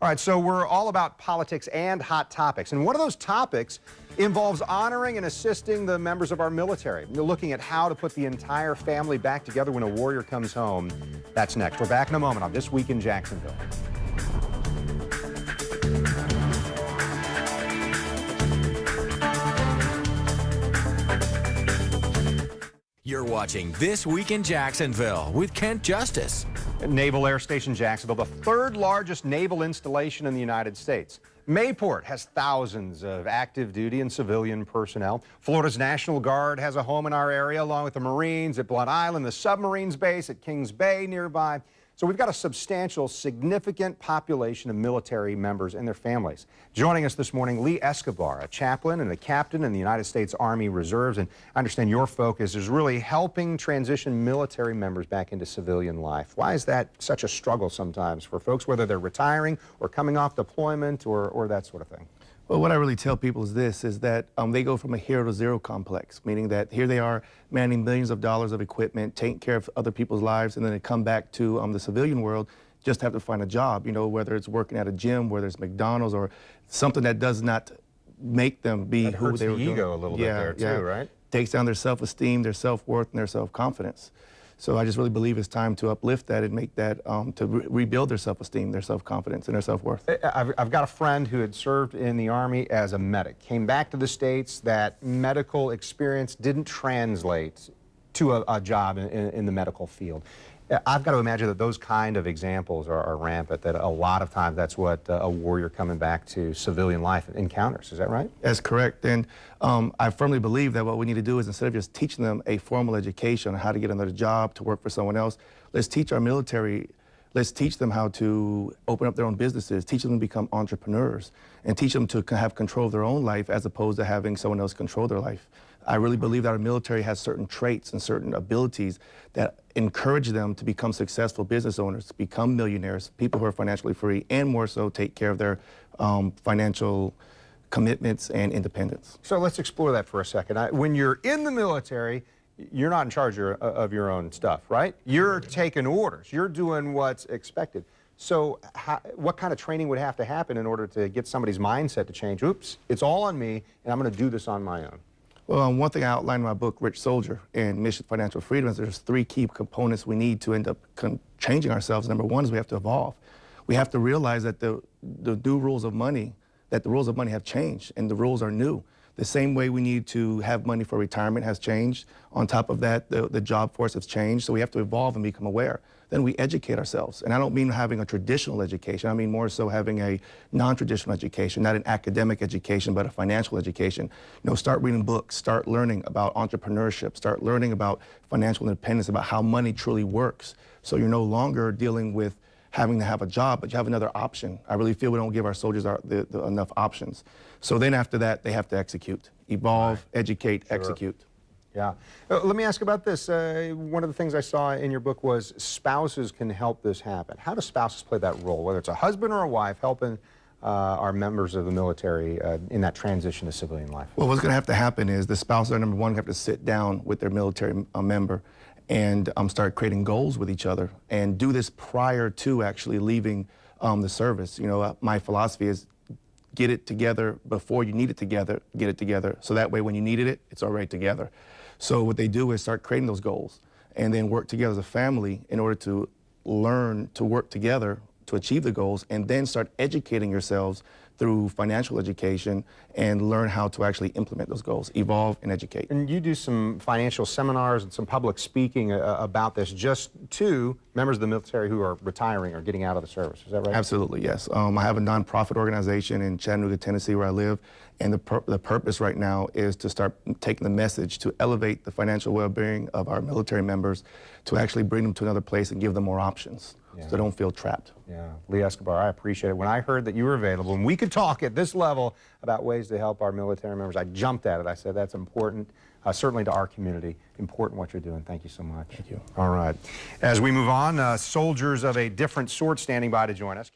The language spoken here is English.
All right, so we're all about politics and hot topics. And one of those topics involves honoring and assisting the members of our military. We're looking at how to put the entire family back together when a warrior comes home. That's next. We're back in a moment on This Week in Jacksonville. You're watching This Week in Jacksonville with Kent Justice. Naval Air Station Jacksonville, the third largest naval installation in the United States. Mayport has thousands of active duty and civilian personnel. Florida's National Guard has a home in our area, along with the Marines at Blunt Island, the submarines base at Kings Bay nearby. So we've got a substantial, significant population of military members and their families. Joining us this morning, Lee Escobar, a chaplain and a captain in the United States Army Reserves. And I understand your focus is really helping transition military members back into civilian life. Why is that such a struggle sometimes for folks, whether they're retiring or coming off deployment or that sort of thing? Well, what I really tell people is this, is that they go from a hero to zero complex, meaning that here they are manning millions of dollars of equipment, taking care of other people's lives, and then they come back to the civilian world, just have to find a job, you know, whether it's working at a gym, whether it's McDonald's, or something that does not make them be that who they were doing. Ego a little bit there too, right? Takes down their self-esteem, their self-worth, and their self-confidence. So I just really believe it's time to uplift that and make that, to rebuild their self-esteem, their self-confidence, and their self-worth. I've got a friend who had served in the Army as a medic, came back to the States. That medical experience didn't translate to a job in the medical field. I've got to imagine that those kind of examples are rampant, that a lot of times that's what a warrior coming back to civilian life encounters. Is that right? That's correct. And I firmly believe that what we need to do is, instead of just teaching them a formal education on how to get another job, to work for someone else, let's teach our military, let's teach them how to open up their own businesses, teach them to become entrepreneurs, and teach them to have control of their own life as opposed to having someone else control their life. I really believe that our military has certain traits and certain abilities that encourage them to become successful business owners, become millionaires, people who are financially free, and more so take care of their financial commitments and independence. So let's explore that for a second. When you're in the military, you're not in charge of your own stuff, right? You're taking orders. You're doing what's expected. So what kind of training would have to happen in order to get somebody's mindset to change? Oops, it's all on me, and I'm going to do this on my own. Well, one thing I outlined in my book, Rich Soldier and Mission Financial Freedom, is there's three key components we need to end up changing ourselves. Number one is we have to evolve. We have to realize that the new rules of money, that the rules of money have changed, and the rules are new. The same way we need to have money for retirement has changed. On top of that, the job force has changed, so we have to evolve and become aware. Then we educate ourselves. And I don't mean having a traditional education. I mean more so having a non-traditional education, not an academic education, but a financial education. You know, start reading books, start learning about entrepreneurship, start learning about financial independence, about how money truly works. So you're no longer dealing with having to have a job, but you have another option. I really feel we don't give our soldiers enough options. So then after that, they have to execute, evolve, educate, execute. Yeah. Let me ask about this. One of the things I saw in your book was spouses can help this happen. How do spouses play that role, whether it's a husband or a wife, helping our members of the military in that transition to civilian life? Well, what's going to have to happen is the spouses are, number one, have to sit down with their military member and start creating goals with each other, and do this prior to actually leaving the service. You know, my philosophy is get it together before you need it together, get it together, so that way when you needed it, it's already together. So what they do is start creating those goals and then work together as a family in order to learn to work together to achieve the goals, and then start educating yourselves through financial education and learn how to actually implement those goals, evolve and educate. And you do some financial seminars and some public speaking about this just to members of the military who are retiring or getting out of the service. Is that right? Absolutely, yes. I have a nonprofit organization in Chattanooga, Tennessee, where I live, and the purpose right now is to start taking the message to elevate the financial well-being of our military members, to actually bring them to another place and give them more options. So they don't feel trapped. Yeah. Lee Escobar, I appreciate it. When I heard that you were available and we could talk at this level about ways to help our military members, I jumped at it. I said that's important, certainly to our community. Important what you're doing. Thank you so much. Thank you. All right. As we move on, soldiers of a different sort standing by to join us.